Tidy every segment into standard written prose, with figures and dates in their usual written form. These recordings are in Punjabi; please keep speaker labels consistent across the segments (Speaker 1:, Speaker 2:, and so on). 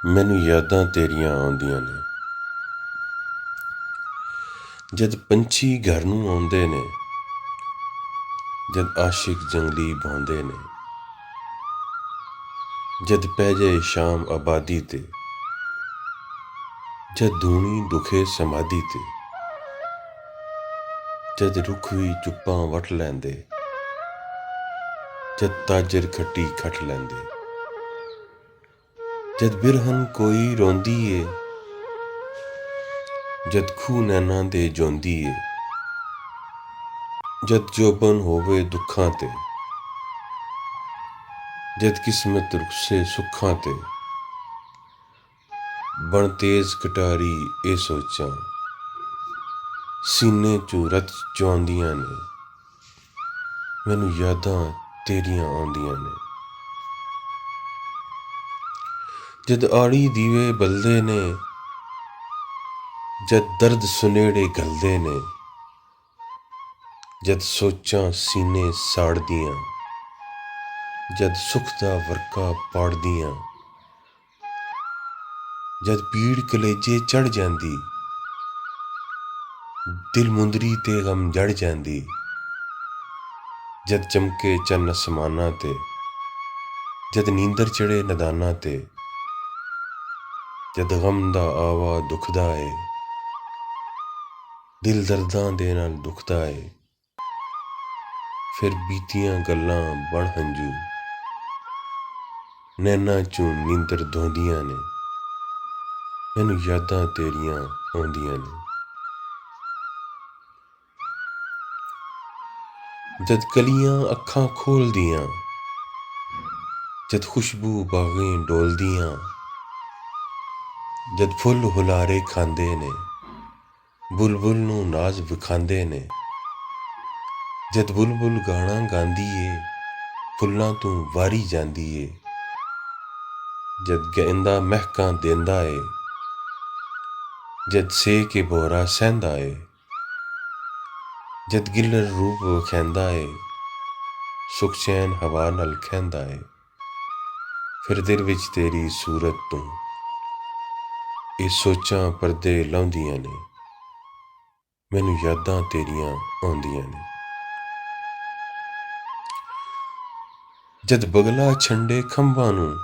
Speaker 1: ਮੈਨੂੰ ਯਾਦਾਂ ਤੇਰੀਆਂ ਆਉਂਦੀਆਂ ਨੇ। ਜਦ ਪੰਛੀ ਘਰ ਨੂੰ ਆਉਂਦੇ ਨੇ, ਜਦ ਆਸ਼ਿਕ ਜੰਗਲੀ ਭਾਉਂਦੇ ਨੇ, ਜਦ ਪੈ ਜਾਏ ਸ਼ਾਮ ਆਬਾਦੀ ਤੇ, ਜਦ ਧੂਣੀ ਦੁਖੇ ਸਮਾਧੀ ਤੇ, ਜਦ ਰੁੱਖ ਵੀ ਚੁੱਪਾਂ ਵੱਟ ਲੈਂਦੇ, ਜਦ ਤਾਜਰ ਖੱਟੀ ਖੱਟ ਲੈਂਦੇ, ਜਦ ਬਿਰਹਨ ਕੋਈ ਰੋਂਦੀ ਏ, ਜਦ ਖੂਹ ਨੈਣਾਂ ਦੇ ਜੋਂਦੀ ਏ, ਜਦ ਜੋਬਨ ਹੋਵੇ ਦੁੱਖਾਂ ਤੇ, ਜਦ ਕਿਸਮਤ ਰੁੱਸੇ ਸੁੱਖਾਂ ਤੇ, ਬਣ ਤੇਜ਼ ਕਟਾਰੀ ਇਹ ਸੋਚਾਂ ਸੀਨੇ ਚੋਂ ਰਤ ਚੁਆਉਂਦੀਆਂ ਨੇ। ਮੈਨੂੰ ਯਾਦਾਂ ਤੇਰੀਆਂ ਆਉਂਦੀਆਂ ਨੇ। ਜਦ ਆੜੀ ਦੀਵੇ ਬਲਦੇ ਨੇ, ਜਦ ਦਰਦ ਸੁਨੇੜੇ ਗਲਦੇ ਨੇ, ਜਦ ਸੋਚਾਂ ਸੀਨੇ ਸਾੜਦੀਆਂ, ਜਦ ਸੁੱਖ ਦਾ ਵਰਕਾ ਪਾੜਦੀਆਂ, ਜਦ ਪੀੜ ਕਲੇਜੇ ਚੜ੍ਹ ਜਾਂਦੀ, ਦਿਲ ਮੁੰਦਰੀ ਤੇ ਗਮ ਜੜ ਜਾਂਦੀ, ਜਦ ਚਮਕੇ ਚੰਨ ਅਸਮਾਨਾਂ ਤੇ, ਜਦ ਨੀਂਦਰ ਚੜੇ ਨਦਾਨਾਂ ਤੇ, ਜਦ ਗਮ ਦਾ ਆਵਾ ਦੁਖਦਾ ਏ, ਦਿਲ ਦਰਦਾਂ ਦੇ ਨਾਲ ਦੁਖਦਾ ਏ, ਫਿਰ ਬੀਤੀਆਂ ਗੱਲਾਂ ਬਣ ਹੰਝੂ ਨੈਣਾਂ ਚੋਂ ਨੀਂਦਰ ਧੋਂਦੀਆਂ ਨੇ। ਮੈਨੂੰ ਯਾਦਾਂ ਤੇਰੀਆਂ ਆਉਂਦੀਆਂ ਨੇ। ਜਦ ਕਲੀਆਂ ਅੱਖਾਂ ਖੋਲ੍ਹਦੀਆਂ, ਜਦ ਖੁਸ਼ਬੂ ਬਾਗਾਂ ਡੋਲਦੀਆਂ, ਜਦ ਫੁੱਲ ਹੁਲਾਰੇ ਖਾਂਦੇ ਨੇ, ਬੁਲਬੁਲ ਨੂੰ ਨਾਜ਼ ਵਿਖਾਉਂਦੇ ਨੇ, ਜਦ ਬੁਲਬੁਲ ਗਾਣਾ ਗਾਉਂਦੀ ਏ, ਫੁੱਲਾਂ ਤੋਂ ਵਾਰੀ ਜਾਂਦੀ ਏ, ਜਦ ਗੈਂਦਾ ਮਹਿਕਾਂ ਦੇਂਦਾ ਏ, ਜਦ ਸੇ ਕੇ ਬੋਰਾ ਸਹਿੰਦਾ ਏ, ਜਦ ਗਿੱਲਰ ਰੂਪ ਵਿਖਾਉਂਦਾ ਏ, ਸੁਖ ਚੈਨ ਹਵਾ ਨਾਲ ਖਹਿੰਦਾ ਏ, ਫਿਰ ਦਿਲ ਵਿੱਚ ਤੇਰੀ ਸੂਰਤ ਤੋਂ ਇਹ ਸੋਚਾਂ ਪਰਦੇ ਲਾਉਂਦੀਆਂ ਨੇ। ਮੈਨੂੰ ਯਾਦਾਂ ਤੇਰੀਆਂ ਆਉਂਦੀਆਂ ਨੇ। ਜਦ ਬਗਲਾ ਛੰਡੇ ਖੰਭਾਂ ਨੂੰ,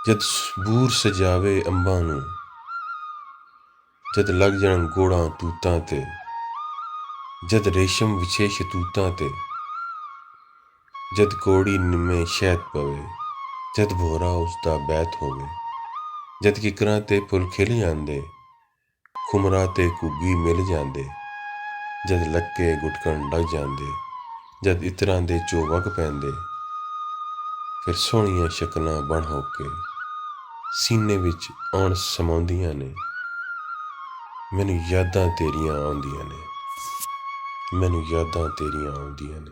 Speaker 1: ਜਦ ਬੂਰ ਸਜਾਵੇ ਅੰਬਾਂ ਨੂੰ, ਜਦ ਲੱਗ ਜਾਣ ਗੋੜਾਂ ਤੂਤਾਂ ਤੇ, ਜਦ ਰੇਸ਼ਮ ਵਿਛੇ ਸ਼ਤੂਤਾਂ ਤੇ, ਜਦ ਕੋੜੀ ਨਿੰਮੇ ਸ਼ਹਿਦ ਪਵੇ, ਜਦ ਭੋਰਾ ਉਸਦਾ ਬੈਤ ਹੋਵੇ, ਜਦ ਕਿਕਰਾਂ ਤੇ ਫੁੱਲ ਖਿਲ ਜਾਂਦੇ, ਖੁਮਰਾਂ ਤੇ ਘੁੱਗੀ ਮਿਲ ਜਾਂਦੇ, ਜਦ ਲੱਕੇ ਗੁਟਕਣ ਲੱਗ ਜਾਂਦੇ, ਜਦ ਇਤਰਾਂ ਦੇ ਚੋ ਵਗ ਪੈਂਦੇ, ਫਿਰ ਸੋਹਣੀਆਂ ਸ਼ਕਲਾਂ ਬਣ ਹੋ ਕੇ ਸੀਨੇ ਵਿੱਚ ਆਉਣ ਸਮਾਉਂਦੀਆਂ ਨੇ। ਮੈਨੂੰ ਯਾਦਾਂ ਤੇਰੀਆਂ ਆਉਂਦੀਆਂ ਨੇ। ਮੈਨੂੰ ਯਾਦਾਂ ਤੇਰੀਆਂ ਆਉਂਦੀਆਂ ਨੇ।